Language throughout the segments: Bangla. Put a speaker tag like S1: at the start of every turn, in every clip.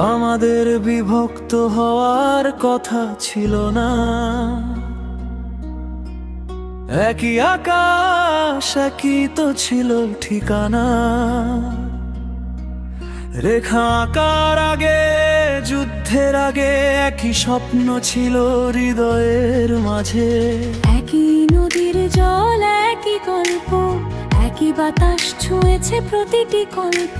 S1: আমাদের বিভক্ত হওয়ার কথা ছিল না। একই আকাশ, একই তো ছিল ঠিকানা। রেখা আঁকার আগে, যুদ্ধের আগে একই স্বপ্ন ছিল হৃদয়ের মাঝে।
S2: একই নদীর জল, একই গল্প, একই বাতাস ছুঁয়েছে প্রতিটি কল্প।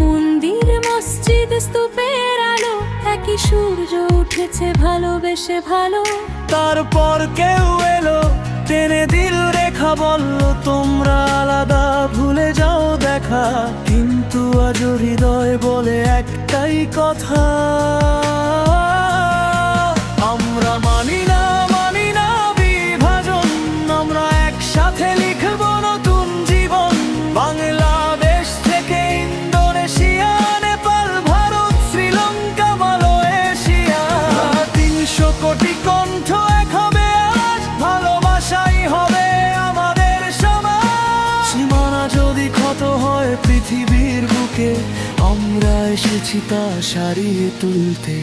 S2: মন্দির, মসজিদ, স্তূপের আলো, একই সূর্য উঠেছে ভালোবেসে ভালো।
S1: তারপর কেউ এলো, টেনে দিল রেখা, বলল তোমরা আলাদা, ভুলে যাও দেখা। কিন্তু আজও হৃদয় বলে একটাই কথা, আমরা মানি না, মানি না বিভাজন। আমরা একসাথে লিখব নতুন জীবন। বাংলাদেশ থেকে ইন্দোনেশিয়া, নেপাল, ভারত, শ্রীলঙ্কা, মালয়েশিয়া। ৩০০ কোটি কণ্ঠ এক হবে আজ, ভালোবাসাই হবে আমাদের সমাজ। সীমানা যদি ক্ষত হয় পৃথিবীর বুকে, আমরা এসেছি তা সারিয়ে তুলতে।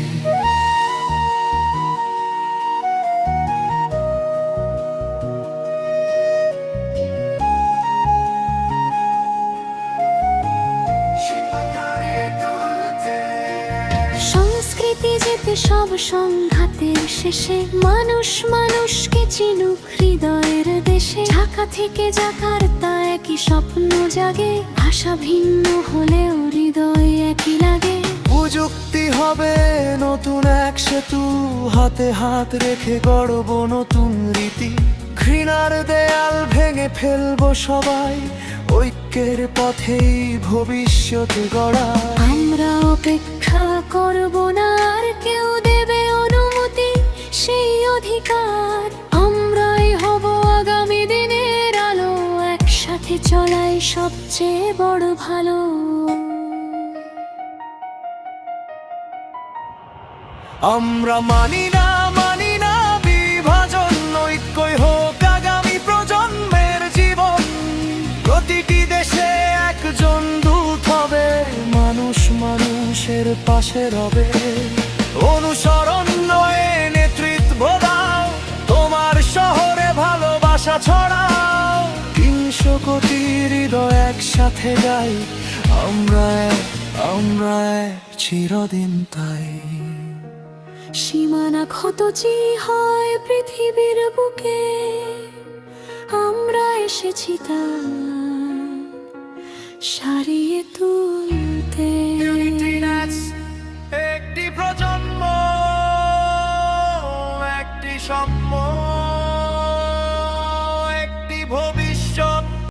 S2: সংস্কৃতি যেতে সব সংঘাতের শেষে, মানুষ মানুষকে চিনুক হৃদয়ের দেশে। ঢাকা থেকে জাকার্তা একই স্বপ্ন জাগে, ভাষা ভিন্ন হলেও হৃদয় একই লাগে।
S1: প্রযুক্তি হবে নতুন এক সেতু, হাতে হাত রেখে গড়ব নতুন রীতি। ঘৃণার দেয়াল ভেঙে ফেলবো সবাই, ঐক্যের পথেই ভবিষ্যৎ গড়া।
S2: আমরা অপেক্ষা করব না আর কেউ দেবে অনুমতি, সেই অধিকার আমরাই হব আগামী দিনের আলো। একসাথে চলাই সবচেয়ে বড় ভালো।
S1: আমরা মানি না, মানি না বিভাজন। ঐক্যই হোক আগামী প্রজন্মের জীবন। প্রতিটি দেশে একজন দূত হবে, মানুষ মানুষের পাশে রবে। অনুসরণ নয় নেতৃত্ব দাও, তোমার শহরে ভালোবাসা ছড়াও। ৩০০ কোটি হৃদয় একসাথে গাই, আমরা এক, আমরা এক, চিরদিন তাই।
S2: সীমানা ক্ষত যে হয় পৃথিবীর বুকে, আমরা এসেছি তা সারিয়ে তুলতে।
S1: একটি প্রজন্ম, একটি স্বপ্ন।